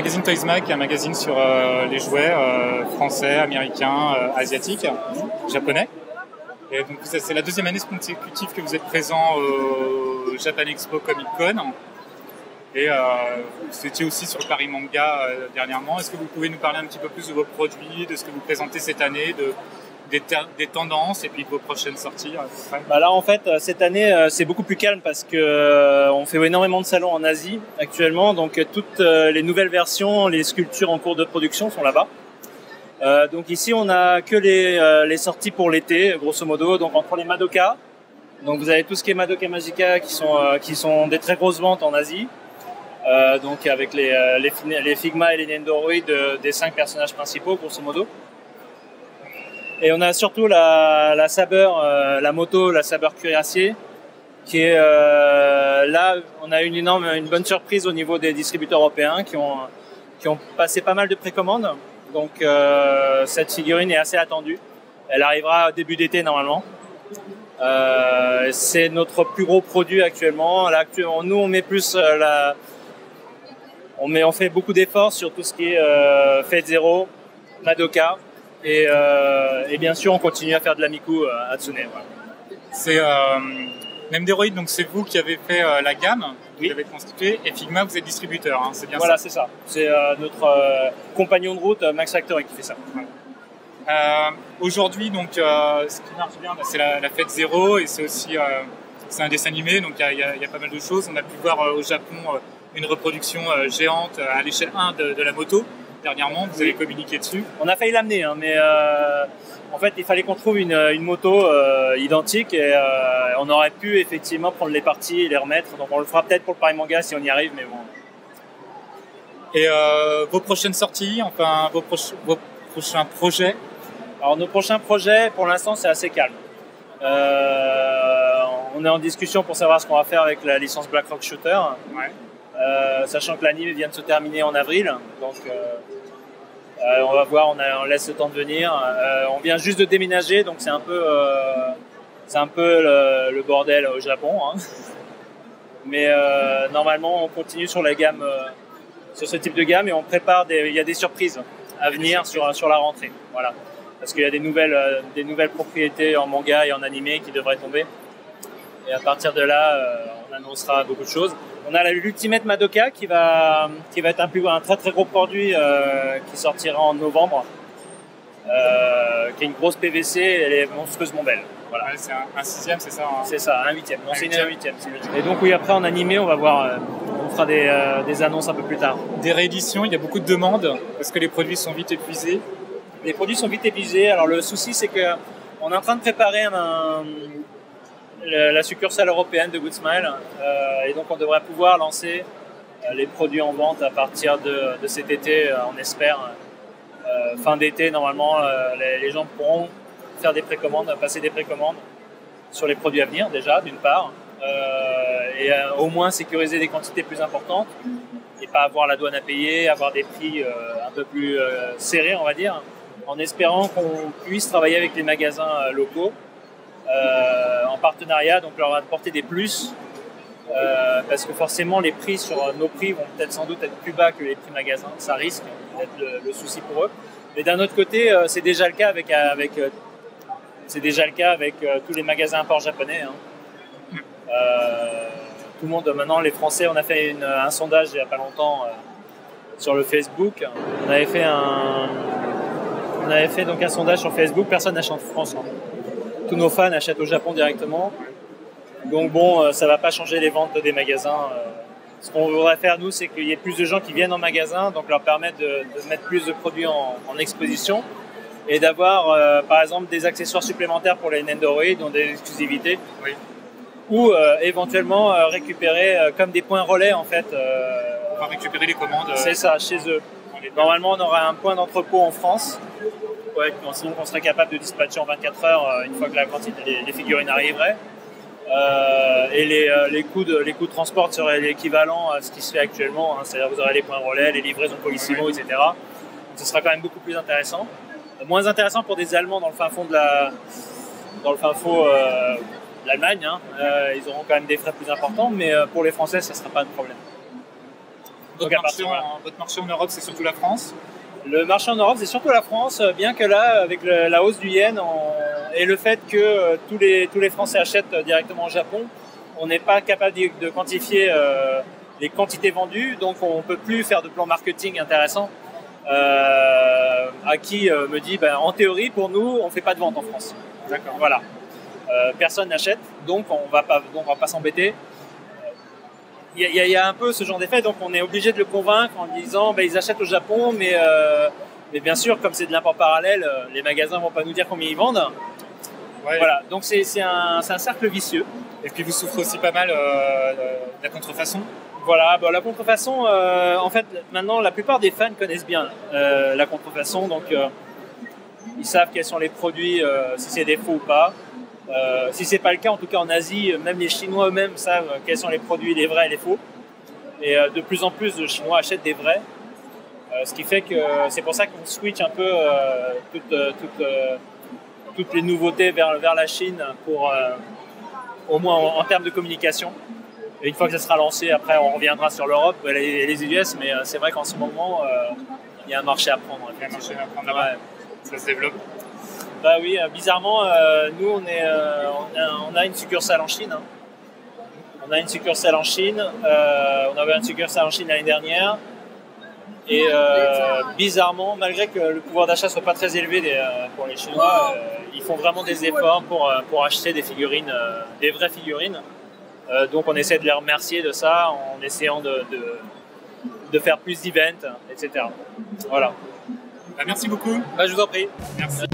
magazine Toys Mag, qui est un magazine sur les jouets français, américains, asiatiques, japonais. Et donc c'est la deuxième année consécutive que vous êtes présent au Japan Expo Comic Con. Et vous étiez aussi sur le Paris Manga dernièrement. Est-ce que vous pouvez nous parler un petit peu plus de vos produits, de ce que vous présentez cette année, des tendances et puis de vos prochaines sorties Bah là en fait cette année c'est beaucoup plus calme parce que on fait énormément de salons en Asie actuellement, donc toutes les nouvelles versions, les sculptures en cours de production sont là-bas. Donc ici on a que les sorties pour l'été grosso modo, donc entre les Madoka, donc vous avez tout ce qui est Madoka Magica qui sont des très grosses ventes en Asie. Donc avec les Figma et les Nendoroid des 5 personnages principaux grosso modo. Et on a surtout la Saber, la moto, la Saber cuirassier, qui est là on a une bonne surprise au niveau des distributeurs européens qui ont passé pas mal de précommandes. Donc cette figurine est assez attendue. Elle arrivera début d'été normalement. C'est notre plus gros produit actuellement. Là, nous on met plus on fait beaucoup d'efforts sur tout ce qui est Fate Zero, Madoka et bien sûr on continue à faire de la Miku Hatsune. Voilà. C'est Nendoroid, donc c'est vous qui avez fait la gamme, oui. Vous avez constitué, et Figma vous êtes distributeur, hein, c'est bien voilà, ça. Voilà, c'est ça. C'est notre compagnon de route Max Factory qui fait ça. Ouais. Aujourd'hui, donc, ce qui marche bien, c'est la Fate Zero et c'est aussi c'est un dessin animé, donc il y a pas mal de choses. On a pu voir au Japon une reproduction géante à l'échelle 1 de la moto. Dernièrement, vous avez communiqué dessus. On a failli l'amener, hein, mais en fait, il fallait qu'on trouve une moto identique et on aurait pu effectivement prendre les parties et les remettre. Donc on le fera peut-être pour le Paris Manga si on y arrive, mais bon. Et vos prochaines sorties, enfin vos prochains projets? Alors nos prochains projets, pour l'instant, c'est assez calme. On est en discussion pour savoir ce qu'on va faire avec la licence Black Rock Shooter. Ouais. Sachant que l'anime vient de se terminer en avril, donc on va voir, on laisse le temps de venir. On vient juste de déménager, donc c'est un peu le bordel au Japon. Hein. Mais normalement, on continue sur la gamme, sur ce type de gamme, et on prépare il y a des surprises à venir sur la rentrée. Voilà, parce qu'il y a des nouvelles propriétés en manga et en animé qui devraient tomber. Et à partir de là, on annoncera beaucoup de choses. On a l'Ultimate Madoka qui va être un très très gros produit qui sortira en novembre, qui est une grosse PVC, elle est monstrueusement belle. Voilà. Ouais, c'est un 6e, c'est ça hein. C'est ça, un 8e. Non, c'est un 8e. Et donc oui, après en animé, on va voir, on fera des annonces un peu plus tard. Des rééditions, il y a beaucoup de demandes parce que les produits sont vite épuisés. Les produits sont vite épuisés. Alors le souci, c'est que on est en train de préparer la succursale européenne de Good Smile et donc on devrait pouvoir lancer les produits en vente à partir de cet été, on espère fin d'été normalement les gens pourront faire des précommandes, passer des précommandes sur les produits à venir déjà d'une part et au moins sécuriser des quantités plus importantes et pas avoir la douane à payer, avoir des prix un peu plus serrés on va dire, en espérant qu'on puisse travailler avec les magasins locaux en partenariat, donc leur apporter des plus parce que forcément les prix sur nos prix vont peut-être sans doute être plus bas que les prix magasins, ça risque d'être le souci pour eux. Mais d'un autre côté, c'est déjà le cas avec tous les magasins import japonais. Hein. Tout le monde maintenant, les Français, on a fait un sondage il y a pas longtemps sur le Facebook. On avait fait donc un sondage sur Facebook, personne n'achète en France. Hein. Tous nos fans achètent au Japon directement. Donc bon, ça va pas changer les ventes des magasins. Ce qu'on voudrait faire, nous, c'est qu'il y ait plus de gens qui viennent en magasin, donc leur permettre de mettre plus de produits en exposition et d'avoir, par exemple, des accessoires supplémentaires pour les Nendoroid, dont des exclusivités. Oui. Ou éventuellement récupérer comme des points relais, en fait. On va récupérer les commandes. C'est ça, chez eux. Normalement, on aura un point d'entrepôt en France. Ouais, sinon on serait capable de dispatcher en 24 heures une fois que la quantité les figurines arriveraient. Et les coûts de transport seraient l'équivalent à ce qui se fait actuellement. Hein. C'est-à-dire que vous aurez les points relais, les livraisons Colissimo, etc. Donc, ce sera quand même beaucoup plus intéressant. Moins intéressant pour des Allemands dans le fin fond de l'Allemagne. Hein. Ils auront quand même des frais plus importants, mais pour les Français, ça ne sera pas de problème. Votre marché en Europe, c'est surtout la France? Le marché en Europe, c'est surtout la France, bien que là, avec la hausse du yen et le fait que tous les Français achètent directement au Japon, on n'est pas capable de quantifier les quantités vendues, donc on ne peut plus faire de plan marketing intéressant. Aki me dit, en théorie, pour nous, on ne fait pas de vente en France. D'accord. Voilà. Personne n'achète, donc on va pas s'embêter. Il y a un peu ce genre d'effet, donc on est obligé de le convaincre en disant ils achètent au Japon, mais bien sûr, comme c'est de l'import parallèle, les magasins vont pas nous dire combien ils vendent. Ouais. Voilà, donc c'est un cercle vicieux. Et puis vous souffrez aussi pas mal de la contrefaçon. Voilà, la contrefaçon, en fait, maintenant la plupart des fans connaissent bien la contrefaçon, donc ils savent quels sont les produits, si c'est des faux ou pas. Si c'est pas le cas, en tout cas en Asie, même les Chinois eux-mêmes savent quels sont les produits, les vrais et les faux. Et de plus en plus de Chinois achètent des vrais. Ce qui fait que c'est pour ça qu'on switch un peu toutes les nouveautés vers la Chine pour au moins en termes de communication. Et une fois que ça sera lancé, après on reviendra sur l'Europe et les US, mais c'est vrai qu'en ce moment il y a un marché à prendre. Il y a un marché à prendre là-bas. Ouais. Ça se développe. Bah oui, bizarrement, nous on a une succursale en Chine. Hein. On a une succursale en Chine. On avait une succursale en Chine l'année dernière. Et bizarrement, malgré que le pouvoir d'achat soit pas très élevé pour les Chinois, ils font vraiment des efforts pour acheter des figurines, des vraies figurines. Donc on essaie de les remercier de ça en essayant de faire plus d'events, etc. Voilà. Merci beaucoup. Je vous en prie. Merci.